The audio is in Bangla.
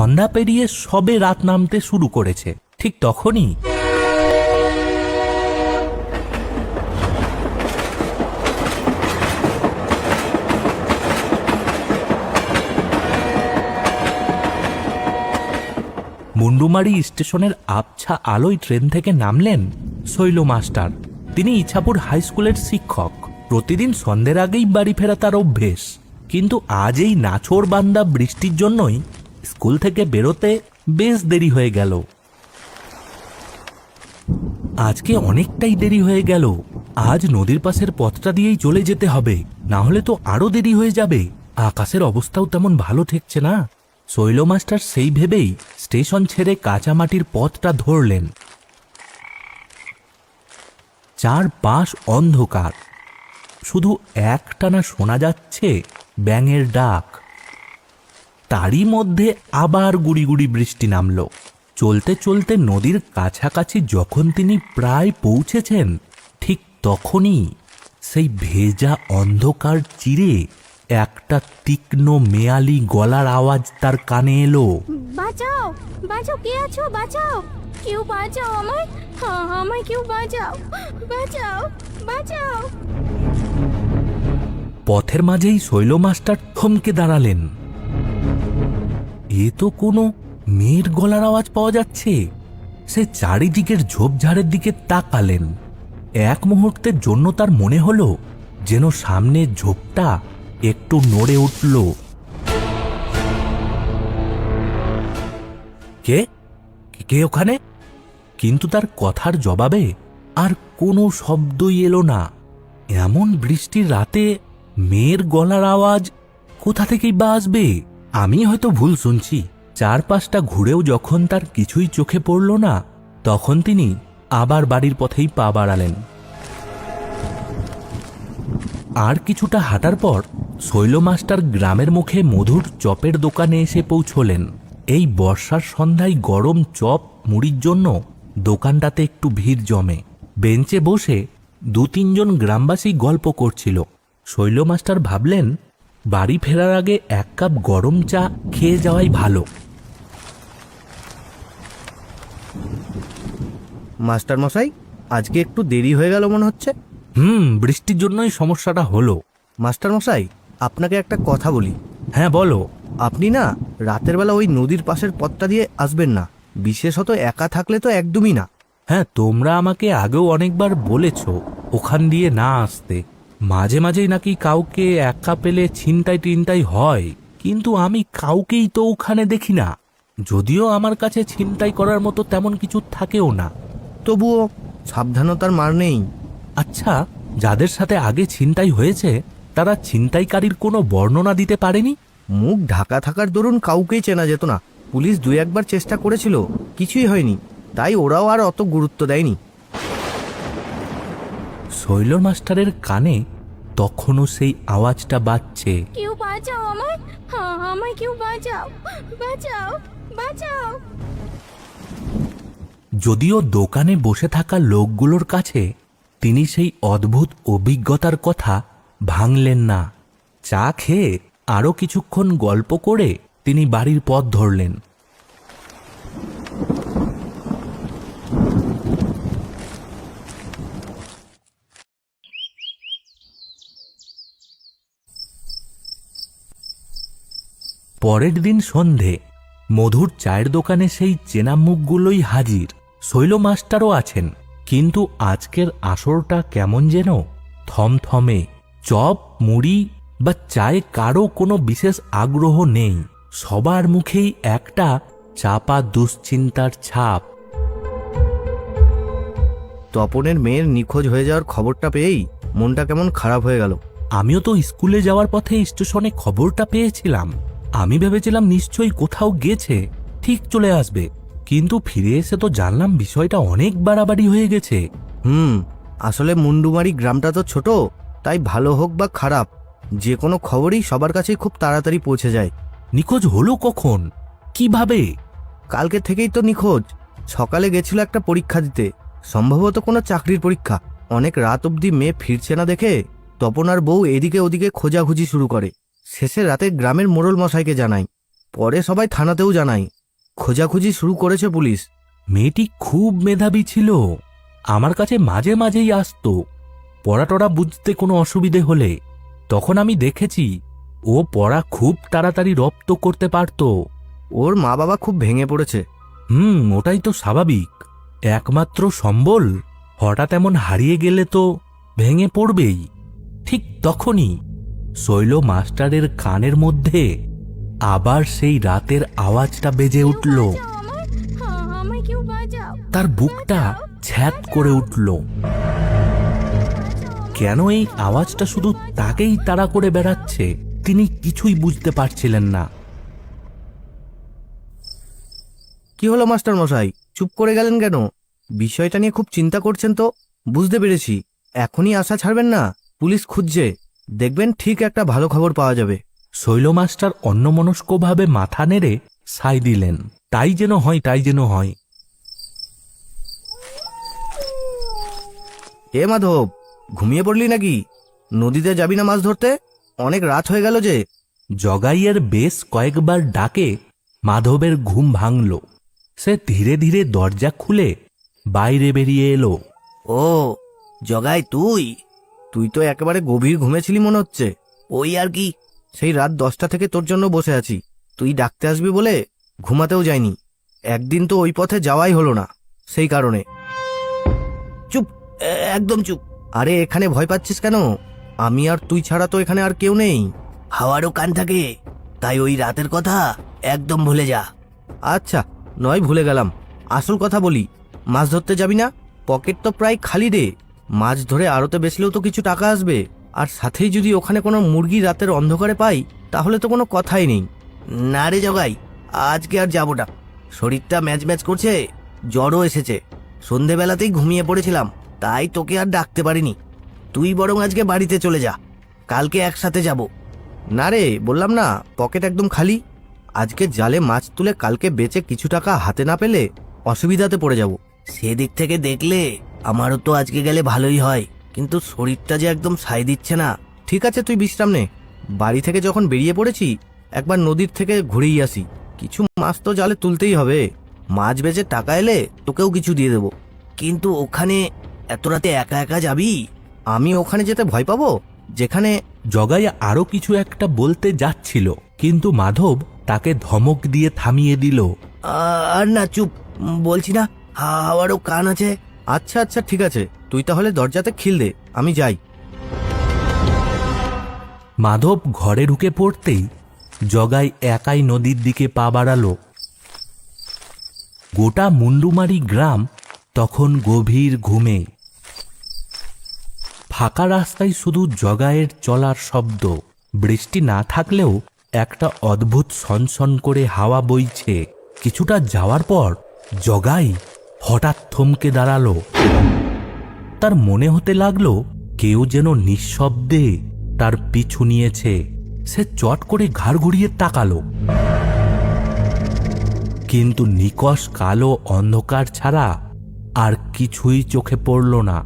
সন্ধ্যা পেরিয়ে সবে রাত নামতে শুরু করেছে। ঠিক তখনই মুন্ডুমারি স্টেশনের আবছা আলোয় ট্রেন থেকে নামলেন শৈল মাস্টার। তিনি ইছাপুর হাই স্কুলের শিক্ষক। প্রতিদিন সন্ধ্যের আগেই বাড়ি ফেরা তার অভ্যেস, কিন্তু আজ এই নাছোড় বান্দা বৃষ্টির জন্যই স্কুল থেকে বেরোতে বেশ দেরি হয়ে গেল। আজকে অনেকটাই দেরি হয়ে গেল। আজ নদীর পাশের পথটা দিয়েই চলে যেতে হবে, না হলে তো আরো দেরি হয়ে যাবে। আকাশের অবস্থাও তেমন ভালো ঠেকছে না। শৈল মাস্টার সেই ভেবেই স্টেশন ছেড়ে কাঁচামাটির পথটা ধরলেন। চারপাশ অন্ধকার, শুধু একটানা শোনা যাচ্ছে ব্যাঙের ডাক। তারই মধ্যে আবার গুড়ি গুড়ি বৃষ্টি নামল। চলতে চলতে নদীর কাছাকাছি যখন তিনি প্রায় পৌঁছেছেন, ঠিক তখনই সেই ভেজা অন্ধকার চিরে একটা তীক্ষ্ণ মেয়ালি গলার আওয়াজ তার কানে এলো। বাঁচাও, বাঁচাও, কে আছো? বাঁচাও, কেউ বাঁচাও আমায়, আমায় কেউ বাঁচাও, বাঁচাও, বাঁচাও। পথের মাঝেই শৈল মাস্টার থমকে দাঁড়ালেন। এ তো কোনো মেয়ের গলার আওয়াজ পাওয়া যাচ্ছে। সে চারিদিকের ঝোপঝাড়ের দিকে তাকালেন। এক মুহূর্তের জন্য তার মনে হলো যেন সামনের ঝোপটা একটু নড়ে উঠল। কে কে ওখানে? কিন্তু তার কথার জবাবে আর কোনো শব্দই এলো না। এমন বৃষ্টির রাতে মেয়ের গলার আওয়াজ কোথা থেকেই বা আসবে? আমি হয়তো ভুল শুনছি। চারপাশটা ঘুরেও যখন তার কিছুই চোখে পড়ল না, তখন তিনি আবার বাড়ির পথেই পা বাড়ালেন। আর কিছুটা হাঁটার পর শৈল মাস্টার গ্রামের মুখে মধুর চপের দোকানে এসে পৌঁছলেন। এই বর্ষার সন্ধ্যায় গরম চপ মুড়ির জন্য দোকানটাতে একটু ভিড় জমে। বেঞ্চে বসে দু তিনজন গ্রামবাসী গল্প করছিল। শৈল মাস্টার ভাবলেন, বাড়ি ফেরার আগে এক কাপ গরম চা খেয়ে যাওয়াই ভালো। মাস্টার মশাই, আজকে একটু দেরি হয়ে গেল মনে হচ্ছে। বৃষ্টির জন্যই সমস্যাটা হলো। মাস্টার মশাই, আপনাকে একটা কথা বলি। হ্যাঁ বলো। আপনি না রাতের বেলা ওই নদীর পাশের পথটা দিয়ে আসবেন না, বিশেষত একা থাকলে তো একদমই না। হ্যাঁ, তোমরা আমাকে আগেও অনেকবার বলেছ ওখান দিয়ে না আসতে। মাঝে মাঝেই নাকি কাউকে একা পেলে ছিনতাই টিনতাই হয়, কিন্তু আমি কাউকেই তো ওখানে দেখি না। যদিও আমার কাছে ছিনতাই করার মতো তেমন কিছু থাকেও না। তবুও সাবধানতার মার নেই। আচ্ছা, যাদের সাথে আগে ছিনতাই হয়েছে তারা ছিনতাইকারীর কোনো বর্ণনা দিতে পারেনি? মুখ ঢাকা থাকার দরুন কাউকেই চেনা যেত না। পুলিশ দুই একবার চেষ্টা করেছিল, কিছুই হয়নি, তাই ওরাও আর অত গুরুত্ব দেয়নি। শৈল মাস্টারের কানে তখনও সেই আওয়াজটা বাজছে। কেউ বাঁচাও আমায়, আমায় কেউ বাঁচাও, বাঁচাও, বাঁচাও। যদিও দোকানে বসে থাকা লোকগুলোর কাছে তিনি সেই অদ্ভুত অভিজ্ঞতার কথা ভাঙলেন না। চা খেয়ে আরও কিছুক্ষণ গল্প করে তিনি বাড়ির পথ ধরলেন। পরের দিন সন্ধে মধুর চায়ের দোকানে সেই চেনা মুখগুলোই হাজির। শৈল মাস্টারও আছেন, কিন্তু আজকের আসরটা কেমন যেন থমথমে। চপ মুড়ি বা চায়ে কারো কোনো বিশেষ আগ্রহ নেই। সবার মুখেই একটা চাপা দুশ্চিন্তার ছাপ। তপনের মেয়ের নিখোঁজ হয়ে যাওয়ার খবরটা পেয়েই মনটা কেমন খারাপ হয়ে গেল। আমিও তো স্কুলে যাওয়ার পথে স্টেশনে খবরটা পেয়েছিলাম। আমি ভেবেছিলাম নিশ্চয়ই কোথাও গেছে, ঠিক চলে আসবে, কিন্তু ফিরে এসে তো জানলাম বিষয়টা অনেক বাড়াবাড়ি হয়ে গেছে। আসলে মুন্ডুমারি গ্রামটা তো ছোট, তাই ভালো হোক বা খারাপ যে কোনো খবরই সবার কাছেই খুব তাড়াতাড়ি পৌঁছে যায়। নিখোঁজ হলো কখন, কিভাবে? কালকে থেকেই তো নিখোঁজ। সকালে গেছিল একটা পরীক্ষা দিতে, সম্ভবত কোনো চাকরির পরীক্ষা। অনেক রাত অবধি মেয়ে ফিরছে না দেখে তপন আর বউ এদিকে ওদিকে খোঁজাখুঁজি শুরু করে। শেষে রাতে গ্রামের মোড়ল মশাইকে জানায়। পরে সবাই থানাতেও জানাই, খোঁজাখুঁজি শুরু করেছে পুলিশ। মেয়েটি খুব মেধাবী ছিল, আমার কাছে মাঝে মাঝেই আসতো। পড়াটরা বুঝতে কোনো অসুবিধে হলে তখন আমি দেখেছি ও পড়া খুব তাড়াতাড়ি রপ্ত করতে পারত। ওর মা বাবা খুব ভেঙে পড়েছে। ওটাই তো স্বাভাবিক। একমাত্র সম্বল হঠাৎ এমন হারিয়ে গেলে তো ভেঙে পড়বেই। ঠিক তখনই শৈল মাস্টারের কানের মধ্যে আবার সেই রাতের আওয়াজটা বেজে উঠল। আমায় কেউ বাঁচাও। তার বুকটা ছ্যাদ করে উঠল। কেন এই আওয়াজটা শুধু তাকেই তাড়া করে বেড়াচ্ছে তিনি কিছুই বুঝতে পারছিলেন না। কি হলো মাস্টার মশাই, চুপ করে গেলেন কেন? বিষয়টা নিয়ে খুব চিন্তা করছেন তো? বুঝতে পেরেছি, এখনই আশা ছাড়বেন না। পুলিশ খুঁজছে, দেখবেন ঠিক একটা ভালো খবর পাওয়া যাবে। শৈল মাস্টার অন্যমনস্কভাবে মাথা নেড়ে সায় দিলেন। তাই যেন হয়, তাই যেন হয়। এ মাধব, ঘুমিয়ে পড়লি নাকি? নদীতে যাবি না মাছ ধরতে? অনেক রাত হয়ে গেল যে। জগাইয়ের বেশ কয়েকবার ডাকে মাধবের ঘুম ভাঙল। সে ধীরে ধীরে দরজা খুলে বাইরে বেরিয়ে এলো। ও জগাই, তুই তুই তো একেবারে গভীর ঘুমেছিলি মনে হচ্ছে। ওই আর কি, সেই রাত 10টা থেকে তোর জন্য বসে আছি। তুই ডাকতে আসবি বলে ঘুমাতেও যাইনি। একদিন তো ওই পথে যাওয়াই হলো না, সেই কারণে। চুপ, একদম চুপ। আরে এখানে ভয় পাচ্ছিস কেন? আমি আর তুই ছাড়া তো এখানে আর কেউ নেই। হাওয়ারও কান থাকে, তাই ওই রাতের কথা একদম ভুলে যা। আচ্ছা, নয় ভুলে গেলাম। আসল কথা বলি, মাছ ধরতে যাবি না? পকেট তো প্রায় খালি রে। মাছ ধরে আড়তে বেচলেও তো কিছু টাকা আসবে। আর সাথেই যদি ওখানে কোনো মুরগি রাতের অন্ধকারে পাই তাহলে তো কোনো কথাই নেই। না রে জগাই, আজকে আর যাবো না। শরীরটা ম্যাচ ম্যাচ করছে, জ্বরও এসেছে। সন্ধেবেলাতেই ঘুমিয়ে পড়েছিলাম, তাই তোকে আর ডাকতে পারিনি। তুই বরং আজকে বাড়িতে চলে যা, কালকে একসাথে যাব। না রে, বললাম না, পকেট একদম খালি। আজকে জালে মাছ তুলে কালকে বেচে কিছু টাকা হাতে না পেলে অসুবিধাতে পড়ে যাব। সেদিক থেকে দেখলে আমারও তো আজকে গেলে ভালোই হয়, কিন্তু শরীরটা যে একদম সায় দিচ্ছে না। ঠিক আছে, তুই বিশ্রাম নে। বাড়ি থেকে যখন বেরিয়ে পড়েছি একবার নদীর থেকে ঘুরেই আসি। কিছু মাছ তো জালে তুলতেই হবে। মাছ বেচে টাকা এলে তোকেও কিছু দিয়ে দেবো। কিন্তু ওখানে এত রাতে একা একা যাবি? আমি ওখানে যেতে ভয় পাবো, যেখানে। জগাই আরো কিছু একটা বলতে যাচ্ছিল, কিন্তু মাধব তাকে ধমক দিয়ে থামিয়ে দিল। আর না, চুপ, বলছি না, হাওয়ারও কান আছে। আচ্ছা আচ্ছা, ঠিক আছে, তুই তাহলে দরজাতে খিল দে, আমি যাই। মাধব ঘরে ঢুকে পড়তেই জগাই একাই নদীর দিকে পা বাড়ালো। গোটা মুন্ডুমারি গ্রাম তখন গভীর ঘুমে। ফাঁকা রাস্তায় শুধু জগাইয়ের চলার শব্দ। বৃষ্টি না থাকলেও একটা অদ্ভুত সনসন করে হাওয়া বইছে। কিছুটা যাওয়ার পর জগাই হঠাৎ থমকে দাঁড়ালো। তার মনে হতে লাগলো কেউ যেন নিঃশব্দে তার পিছু নিয়েছে। সে চট করে ঘাড় ঘুরিয়ে তাকালো, কিন্তু নিকষ কালো অন্ধকার ছাড়া আর কিছুই চোখে পড়ল না।